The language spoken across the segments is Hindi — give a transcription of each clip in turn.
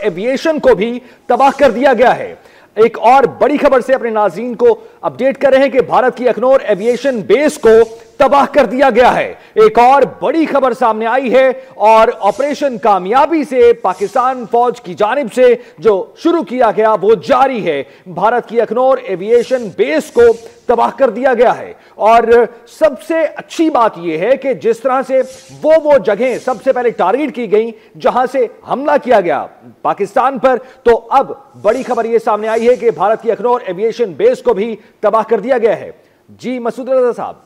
एविएशन को भी तबाह कर दिया गया है। एक और बड़ी खबर से अपने नाज़रीन को अपडेट कर रहे हैं कि भारत की अखनौर एविएशन बेस को तबाह कर दिया गया है। एक और बड़ी खबर सामने आई है और ऑपरेशन कामयाबी से पाकिस्तान फौज की जानिब से जो शुरू किया गया वो जारी है। भारत की अखनौर एविएशन बेस को तबाह कर दिया गया है और सबसे अच्छी बात यह है कि जिस तरह से वो जगहें सबसे पहले टारगेट की गई जहां से हमला किया गया पाकिस्तान पर, तो अब बड़ी खबर यह सामने आई है कि भारत की अखनौर एविएशन बेस को भी तबाह कर दिया गया है। जी मसूद रजा साहब।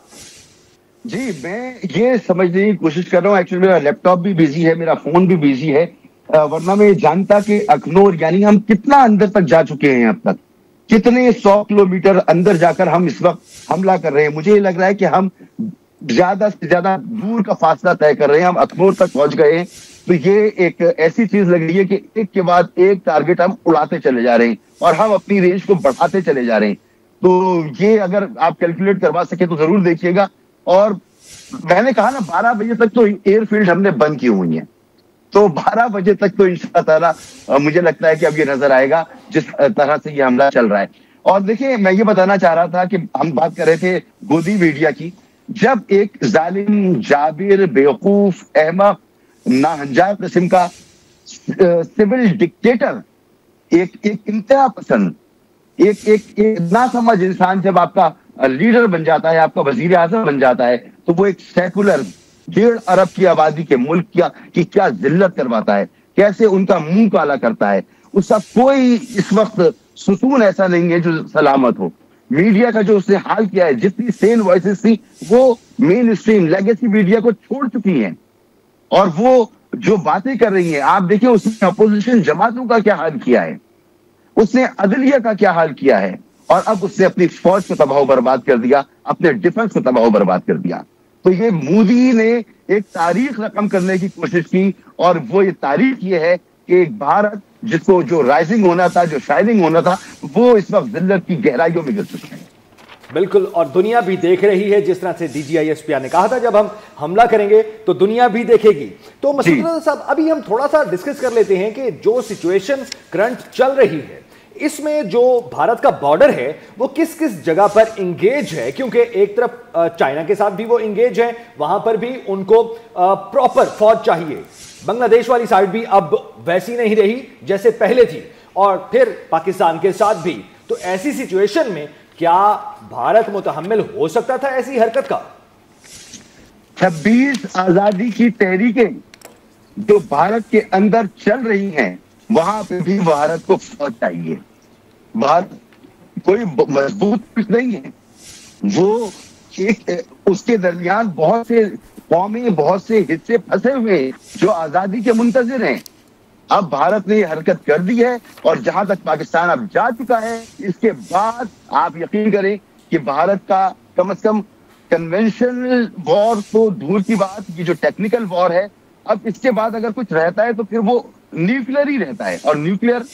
जी, मैं ये समझने की कोशिश कर रहा हूँ। एक्चुअली मेरा लैपटॉप भी बिजी है, मेरा फोन भी बिजी है, वरना मैं जानता कि अखनौर यानी हम कितना अंदर तक जा चुके हैं, अब तक कितने 100 किलोमीटर अंदर जाकर हम इस वक्त हमला कर रहे हैं। मुझे ये लग रहा है कि हम ज्यादा से ज्यादा दूर का फासला तय कर रहे हैं, हम अखनौर तक पहुंच गए हैं। तो ये एक ऐसी चीज लग रही है कि एक के बाद एक टारगेट हम उड़ाते चले जा रहे हैं और हम अपनी रेंज को बढ़ाते चले जा रहे हैं। तो ये अगर आप कैलकुलेट करवा सके तो जरूर देखिएगा। और मैंने कहा ना 12 बजे तक तो एयरफील्ड हमने बंद की हुई है, तो 12 बजे तक तो इंशाअल्लाह मुझे लगता है कि अब ये नजर आएगा जिस तरह से ये हमला चल रहा है। और देखिए, मैं ये बताना चाह रहा था कि हम बात कर रहे थे गोदी मीडिया की। जब एक जालिम, जाबिर, बेवकूफ, अहमक, नाहंजार किस्म का सिविल डिक्टेटर, एक इंतहा पसंद, एक नासमझ इंसान जब आपका लीडर बन जाता है, आपका वजीर आजम बन जाता है, तो वो एक सेकुलर 1.5 अरब की आबादी के मुल्क की क्या जिल्लत करवाता है, कैसे उनका मुंह काला करता है। उसका कोई इस वक्त सुकून ऐसा नहीं है जो सलामत हो। मीडिया का जो उसने हाल किया है, जितनी सेन वॉइसेस थी वो मेन स्ट्रीम लेगेसी मीडिया को छोड़ चुकी हैं और वो जो बातें कर रही हैं, आप देखिए उसने अपोजिशन जमातों का क्या हाल किया है, उसने अदलिया का क्या हाल किया है, और अब उसने अपनी फौज को तबाह बर्बाद कर दिया, अपने डिफेंस को तबाह बर्बाद कर दिया। तो ये मोदी ने एक तारीख रकम करने की कोशिश की और वो ये तारीख ये है कि एक भारत जिसको जो राइजिंग होना था, जो शाइनिंग होना था, वो इस वक्त जिल्लत की गहराइयों में गिर चुका है। बिल्कुल, और दुनिया भी देख रही है। जिस तरह से DGISP ने कहा था जब हम हमला करेंगे तो दुनिया भी देखेगी। तो मसूद रजा साहब, अभी हम थोड़ा सा डिस्कस कर लेते हैं कि जो सिचुएशन करंट चल रही है इसमें जो भारत का बॉर्डर है वो किस किस जगह पर इंगेज है, क्योंकि एक तरफ चाइना के साथ भी वो इंगेज है, वहां पर भी उनको प्रॉपर फौज चाहिए। बांग्लादेश वाली साइड भी अब वैसी नहीं रही जैसे पहले थी, और फिर पाकिस्तान के साथ भी। तो ऐसी सिचुएशन में क्या भारत मुतहम्मिल हो सकता था ऐसी हरकत का? 26 आजादी की तहरीकें जो भारत के अंदर चल रही हैं, वहां पे भी भारत को फौज चाहिए। भारत कोई मजबूत कुछ नहीं है, वो एक उसके दरमियान बहुत से कौमें, बहुत से हिस्से फंसे हुए जो आजादी के मुंतजिर हैं। अब भारत ने हरकत कर दी है और जहां तक पाकिस्तान अब जा चुका है, इसके बाद आप यकीन करें कि भारत का कम से कम कन्वेंशनल वॉर तो दूर की बात, ये जो टेक्निकल वॉर है, अब इसके बाद अगर कुछ रहता है तो फिर वो न्यूक्लियर ही रहता है। और न्यूक्लियर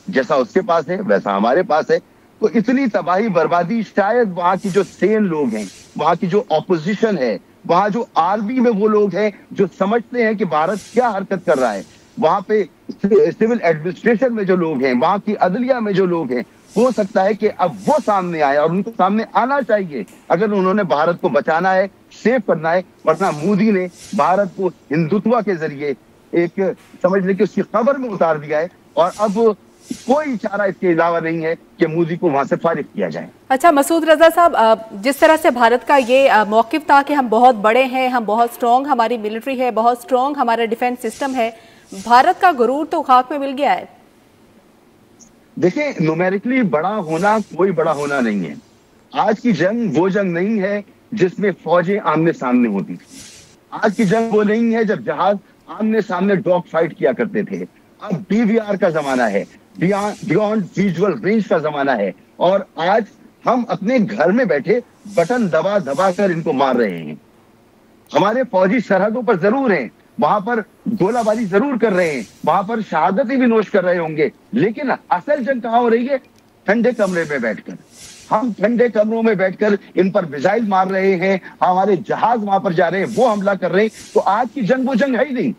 जैसा उसके पास है वैसा हमारे पास है। तो इतनी तबाही बर्बादी शायद वहां की जो सेन लोग हैं, वहां की जो ऑपोजिशन है, वहां जो आर्मी में वो लोग हैं जो समझते हैं कि भारत क्या हरकत कर रहा है, वहां पे सिविल एडमिनिस्ट्रेशन में जो लोग हैं, वहां की अदलिया में जो लोग हैं, हो सकता है कि अब वो सामने आए और उनको सामने आना चाहिए अगर उन्होंने भारत को बचाना है, सेव करना है। वरना मोदी ने भारत को हिंदुत्व के जरिए एक समझ लें कि उसकी कब्र में उतार दिया है और अब कोई चारा इसके अलावा नहीं है कि मोदी को वहां से फारिग किया जाए। अच्छा मसूद रजा साहब, जिस तरह से भारत का ये मौकिफ था कि हम बहुत बड़े हैं, हम बहुत स्ट्रॉन्ग, हमारी मिलिट्री है, बहुत स्ट्रॉन्ग हमारा डिफेंस सिस्टम है, भारत का गुरूर तो खाक में मिल गया है। देखिए, न्यूमेरिकली बड़ा होना कोई बड़ा होना नहीं है। आज की जंग वो जंग नहीं है जिसमें फौजें आमने सामने होती थी। आज की जंग वो नहीं है जब जहाज आमने सामने डॉग फाइट किया करते थे। अब DVR का जमाना है, बियॉन्ड विजुअल रेंज का जमाना है, और आज हम अपने घर में बैठे बटन दबा दबा कर इनको मार रहे हैं। हमारे फौजी सरहदों पर जरूर हैं, वहां पर गोलाबारी जरूर कर रहे हैं, वहां पर शहादतें भी नोश कर रहे होंगे, लेकिन असल जंग कहां हो रही है? ठंडे कमरे में बैठकर। हम ठंडे कमरों में बैठकर इन पर मिसाइल मार रहे हैं, हमारे जहाज वहां पर जा रहे हैं, वो हमला कर रहे हैं। तो आज की जंग वो जंग है ही नहीं।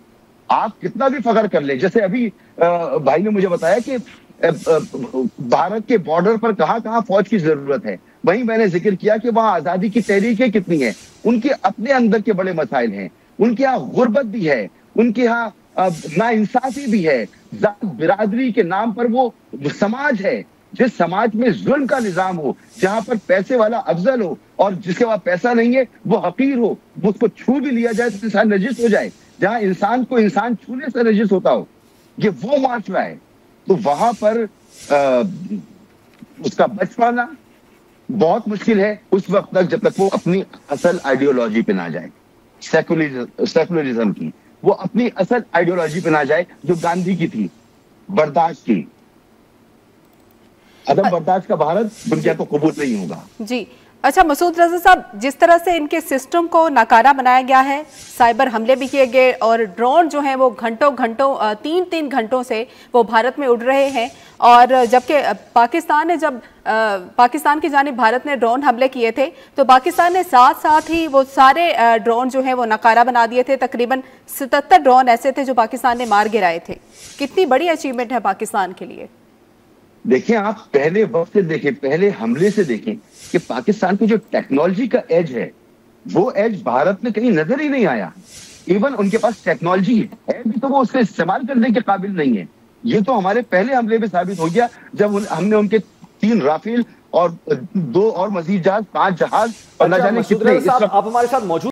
आप कितना भी फख्र कर ले, जैसे अभी भाई ने मुझे बताया कि भारत के बॉर्डर पर कहां कहां फौज की जरूरत है, वहीं मैंने जिक्र किया कि वहां आजादी की तहरीकें कितनी हैं, उनके अपने अंदर के बड़े मसाइल हैं, उनके यहाँ गुर्बत भी है, उनके यहाँ नाइंसाफी भी है, जात बिरादरी के नाम पर वो समाज है, जिस समाज में जुल्म का निजाम हो, जहां पर पैसे वाला अफजल हो और जिसके पास पैसा नहीं है वो हकीर हो, वो उसको छू भी लिया जाए तो इंसान नजिस हो जाए, जहां इंसान को इंसान छूने से नजिस होता हो, ये वो माशरा है। तो वहां पर उसका बच पाना बहुत मुश्किल है उस वक्त तक जब तक वो अपनी असल आइडियोलॉजी पे ना जाए, सेकुलरिज्म की, वो अपनी असल आइडियोलॉजी पे ना जाए जो गांधी की थी, बर्दाश्त की। अदम बर्दाश्त का भारत दुनिया को कबूल नहीं होगा। जी अच्छा मसूद रजा साहब, जिस तरह से इनके सिस्टम को नाकारा बनाया गया है, साइबर हमले भी किए गए और ड्रोन जो हैं वो घंटों 3 घंटों से वो भारत में उड़ रहे हैं, और जबकि पाकिस्तान की जानिब भारत ने ड्रोन हमले किए थे तो पाकिस्तान ने साथ साथ ही वो सारे ड्रोन जो हैं वो नाकारा बना दिए थे। तकरीबन 77 ड्रोन ऐसे थे जो पाकिस्तान ने मार गिराए थे। कितनी बड़ी अचीवमेंट है पाकिस्तान के लिए। देखिए, आप पहले वक्त से देखें, पहले हमले से देखें कि पाकिस्तान की जो टेक्नोलॉजी का एज है वो एज भारत में कहीं नजर ही नहीं आया। इवन उनके पास टेक्नोलॉजी है भी तो वो उसका इस्तेमाल करने के काबिल नहीं है। ये तो हमारे पहले हमले में साबित हो गया जब हमने उनके 3 राफेल और 2 और मजीद जहाज, 5 जहाज और न जाने कितने। आप हमारे साथ मौजूद